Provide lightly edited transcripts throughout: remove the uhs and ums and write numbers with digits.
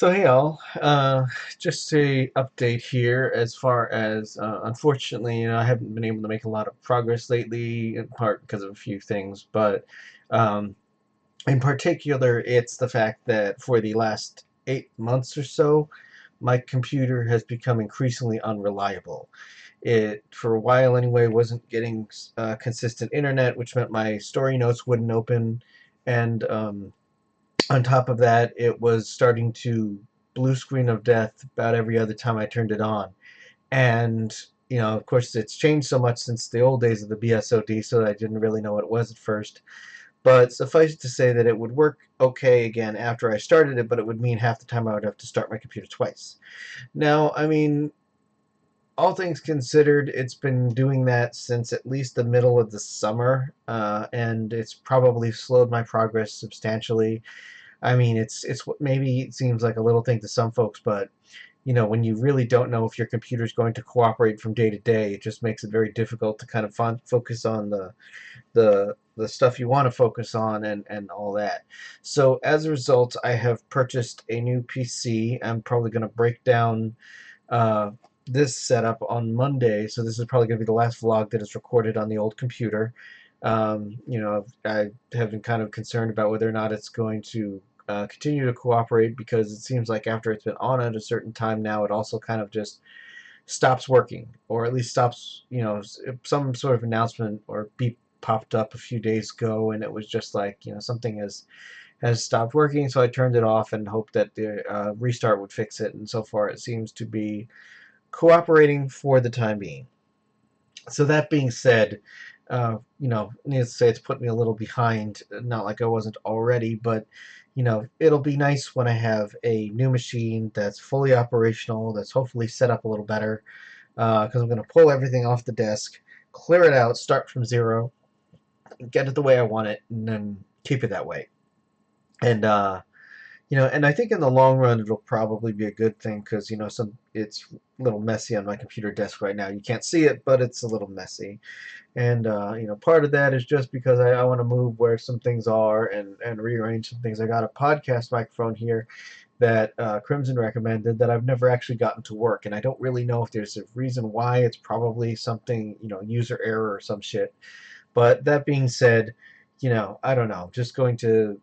So hey all, just a update here as far as unfortunately, I haven't been able to make a lot of progress lately, in part because of a few things, but um, in particular, it's the fact that for the last 8 months or so, my computer has become increasingly unreliable. It, for a while anyway, wasn't getting consistent internet, which meant my story notes wouldn't open, and on top of that, it was starting to blue screen of death about every other time I turned it on. And, of course, it's changed so much since the old days of the BSOD, so I didn't really know what it was at first. But suffice it to say that it would work okay again after I started it, but it would mean half the time I would have to start my computer twice. Now, I mean, all things considered, it's been doing that since at least the middle of the summer, and it's probably slowed my progress substantially. I mean, it's what maybe it seems like a little thing to some folks, but when you really don't know if your computer is going to cooperate from day to day, it just makes it very difficult to kind of focus on the stuff you want to focus on and all that. So as a result, I have purchased a new PC. I'm probably going to break down uh, this setup on Monday, so this is probably going to be the last vlog that is recorded on the old computer. I have been kind of concerned about whether or not it's going to continue to cooperate, because it seems like after it's been on at a certain time now, it also kind of just stops working, or at least stops, some sort of announcement or beep popped up a few days ago, and it was just like, something has stopped working, so I turned it off and hoped that the restart would fix it, and so far it seems to be cooperating for the time being. So that being said, needless to say, it's put me a little behind. Not like I wasn't already, but it'll be nice when I have a new machine that's fully operational, that's hopefully set up a little better. Because I'm going to pull everything off the desk, clear it out, start from zero, get it the way I want it, and then keep it that way. And and I think in the long run it'll probably be a good thing, because it's a little messy on my computer desk right now. You can't see it, but it's a little messy. And part of that is just because I want to move where some things are, and rearrange some things. I got a podcast microphone here that Crimson recommended that I've never actually gotten to work, and I don't really know if there's a reason why. It's probably something, user error or some shit. But that being said, I don't know. Just going to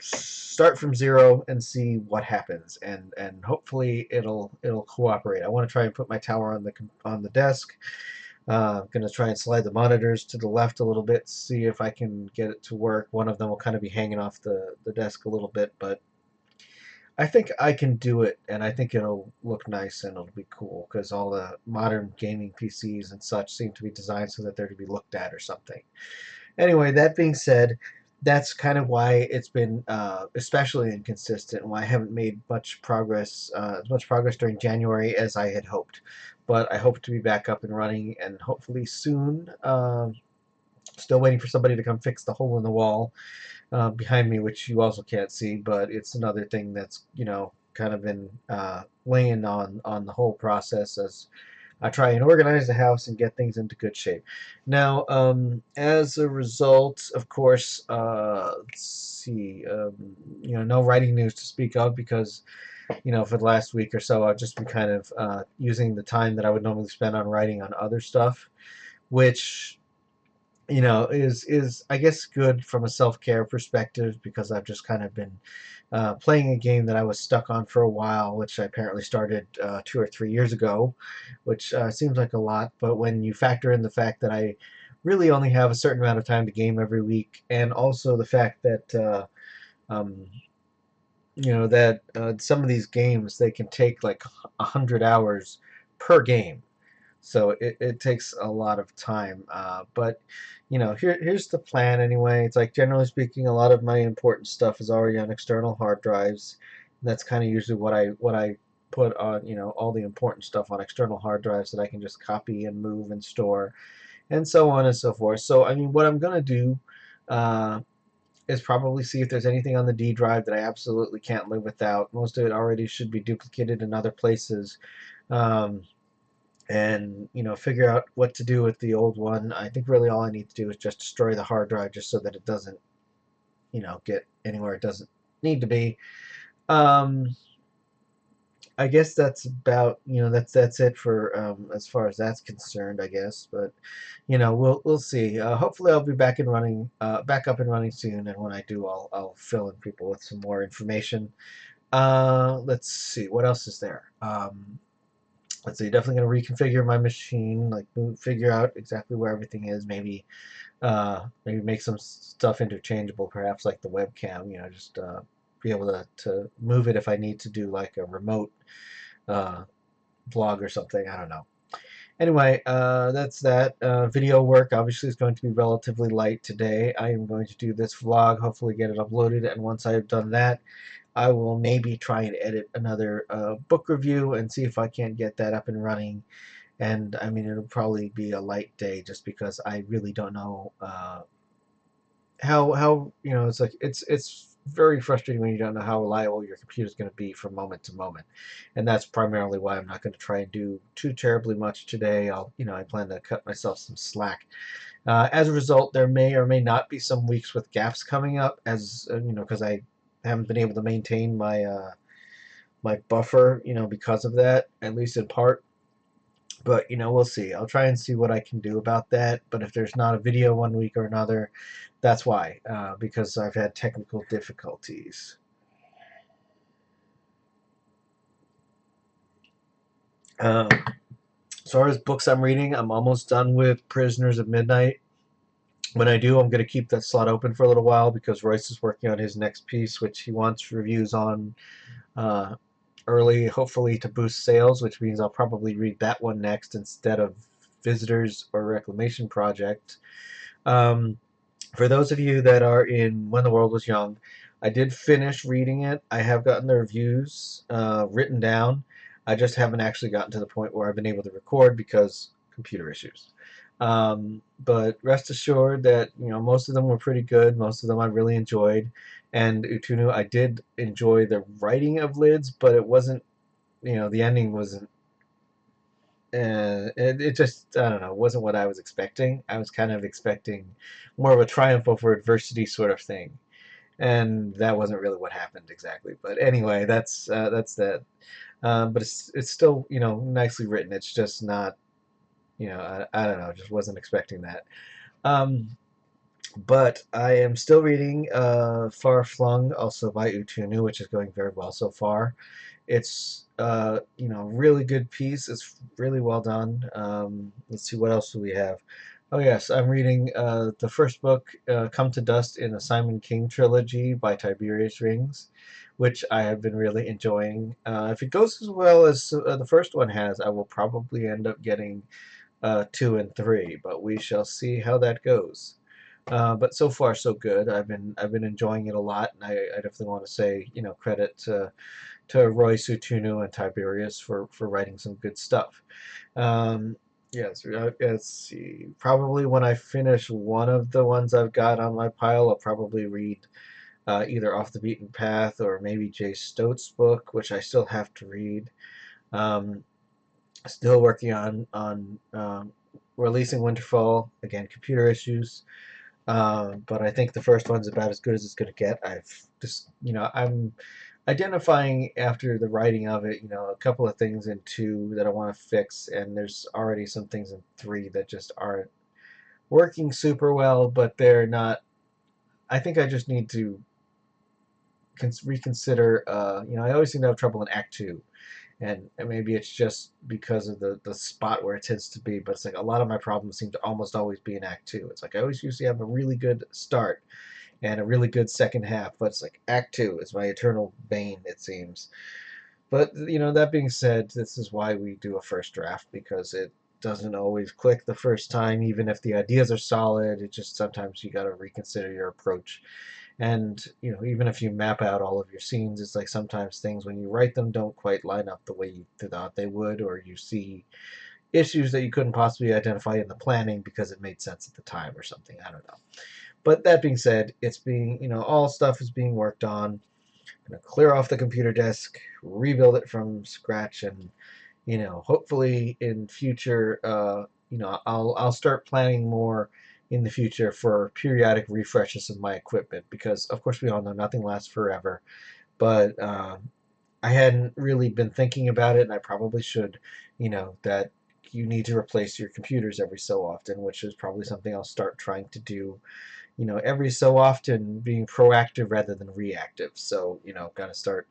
start from zero and see what happens, and hopefully it'll cooperate. I want to try and put my tower on the desk. I'm going to try and slide the monitors to the left a little bit, see if I can get it to work. One of them will kind of be hanging off the desk a little bit, but I think I can do it, and I think it'll look nice and it'll be cool, because all the modern gaming PCs and such seem to be designed so that they're to be looked at or something. Anyway, that being said, that's kind of why it's been especially inconsistent, and why I haven't made as much progress during January as I had hoped. But I hope to be back up and running, and hopefully soon. Still waiting for somebody to come fix the hole in the wall behind me, which you also can't see, but it's another thing that's kind of been weighing on the whole process as I try and organize the house and get things into good shape. Now, as a result, of course, let's see, no writing news to speak of, because, for the last week or so, I've just been kind of using the time that I would normally spend on writing on other stuff, which, is I guess good from a self-care perspective, because I've just kind of been playing a game that I was stuck on for a while, which I apparently started 2 or 3 years ago, which seems like a lot, but when you factor in the fact that I really only have a certain amount of time to game every week, and also the fact that um, some of these games, they can take like 100 hours per game, so it takes a lot of time. But here's the plan anyway. It's like, generally speaking, a lot of my important stuff is already on external hard drives. That's kind of usually what I put on, all the important stuff on external hard drives that I can just copy and move and store, and so on and so forth. So I mean, what I'm gonna do uh, is probably see if there's anything on the D drive that I absolutely can't live without. Most of it already should be duplicated in other places. Um, and figure out what to do with the old one. I think really all I need to do is just destroy the hard drive, just so that it doesn't get anywhere it doesn't need to be. Um, I guess that's about, that's it for as far as that's concerned, I guess. But we'll see. Hopefully, I'll be back up and running soon. And when I do, I'll fill in people with some more information. Let's see, what else is there. Let's see. Definitely gonna reconfigure my machine, like figure out exactly where everything is. Maybe make some stuff interchangeable, perhaps like the webcam. Just be able to move it if I need to do like a remote uh, vlog or something. I don't know. Anyway, that's that. Video work obviously is going to be relatively light today. I am going to do this vlog, hopefully get it uploaded, and once I've done that, I will maybe try and edit another book review and see if I can't get that up and running. And I mean, it'll probably be a light day just because I really don't know how it's like it's very frustrating when you don't know how reliable your computer is going to be from moment to moment, and that's primarily why I'm not going to try and do too terribly much today. I plan to cut myself some slack. As a result, there may or may not be some weeks with gaps coming up, as because I haven't been able to maintain my buffer, because of that, at least in part. But we'll see. I'll try and see what I can do about that. But if there's not a video one week or another, that's why, because I've had technical difficulties. Um, as far as books I'm reading, I'm almost done with Prisoners of Midnight. When I do, I'm going to keep that slot open for a little while because Royce is working on his next piece, which he wants reviews on uh, early, hopefully to boost sales, which means I'll probably read that one next instead of Visitors or Reclamation Project. Um, For those of you that are in When the World Was Young, I did finish reading it. I have gotten the reviews written down. I just haven't actually gotten to the point where I've been able to record because computer issues. But rest assured that most of them were pretty good. Most of them I really enjoyed. And Utunu, I did enjoy the writing of Lids, but it wasn't. The ending wasn't. It just, I don't know, wasn't what I was expecting. I was kind of expecting more of a triumph over adversity sort of thing, and that wasn't really what happened exactly. But anyway, that's that. But it's still nicely written. It's just not I don't know, just wasn't expecting that. Um, but I am still reading Far Flung, also by Utunu, which is going very well so far. It's really good piece. It's really well done. Let's see, what else do we have? Oh yes, I'm reading the first book, Come to Dust, in the Simon King trilogy by Tiberius Rings, which I have been really enjoying. If it goes as well as the first one has, I will probably end up getting 2 and 3, but we shall see how that goes. But so far so good. I've been enjoying it a lot, and I definitely want to say credit to Roy Sutunu and Tiberius for writing some good stuff. Um, yes, let's see. Probably when I finish one of the ones I've got on my pile, I'll probably read either Off the Beaten Path or maybe Jay Stote's book, which I still have to read. Um, Still working on releasing Winterfall. Again, computer issues. But I think the first one's about as good as it's going to get. I'm identifying after the writing of it, a couple of things in 2 that I want to fix, and there's already some things in 3 that just aren't working super well, but they're not. I think I just need to reconsider. I always seem to have trouble in Act 2. And maybe it's just because of the spot where it tends to be, but it's like a lot of my problems seem to almost always be in Act 2. It's like I always usually have a really good start and a really good second half, but it's like Act 2 is my eternal bane, it seems. But that being said, this is why we do a first draft, because it doesn't always click the first time, even if the ideas are solid. It just sometimes you got to reconsider your approach. And even if you map out all of your scenes, it's like sometimes things when you write them don't quite line up the way you thought they would, or you see issues that you couldn't possibly identify in the planning because it made sense at the time or something. I don't know. But that being said, it's being, all stuff is being worked on. I'm going to clear off the computer desk, rebuild it from scratch, and hopefully in future, I'll start planning more in the future for periodic refreshes of my equipment, because of course we all know nothing lasts forever. But I hadn't really been thinking about it, and I probably should, that you need to replace your computers every so often, which is probably something I'll start trying to do, every so often, being proactive rather than reactive. So, got to start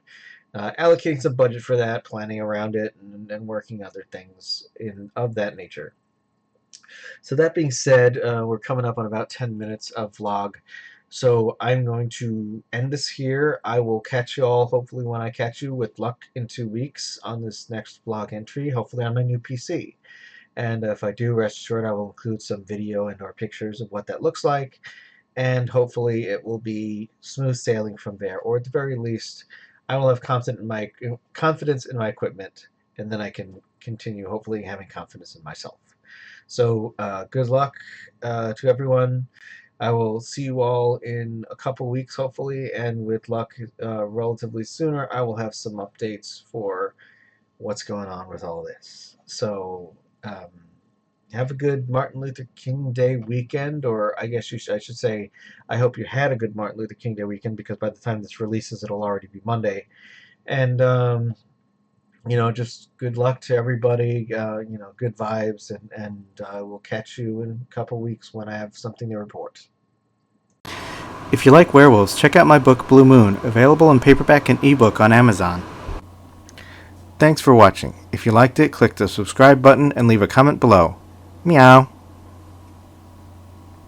allocating some budget for that, planning around it, and working other things of that nature. So that being said, we're coming up on about 10 minutes of vlog. So I'm going to end this here. I will catch you all, hopefully when I catch you, with luck, in 2 weeks on this next vlog entry, hopefully on my new PC. And if I do, rest assured I will include some video and or pictures of what that looks like. And hopefully it will be smooth sailing from there. Or at the very least, I will have confidence in my equipment, and then I can continue hopefully having confidence in myself. So good luck to everyone. I will see you all in a couple weeks, hopefully, and with luck, relatively sooner, I will have some updates for what's going on with all this. So um, have a good Martin Luther King Day weekend, or I guess I should say, I hope you had a good Martin Luther King Day weekend, because by the time this releases, it'll already be Monday. And just good luck to everybody, good vibes, and we'll catch you in a couple weeks when I have something to report. If you like werewolves, check out my book Blue Moon, available in paperback and ebook on Amazon. Thanks for watching. If you liked it, click the subscribe button and leave a comment below. Meow.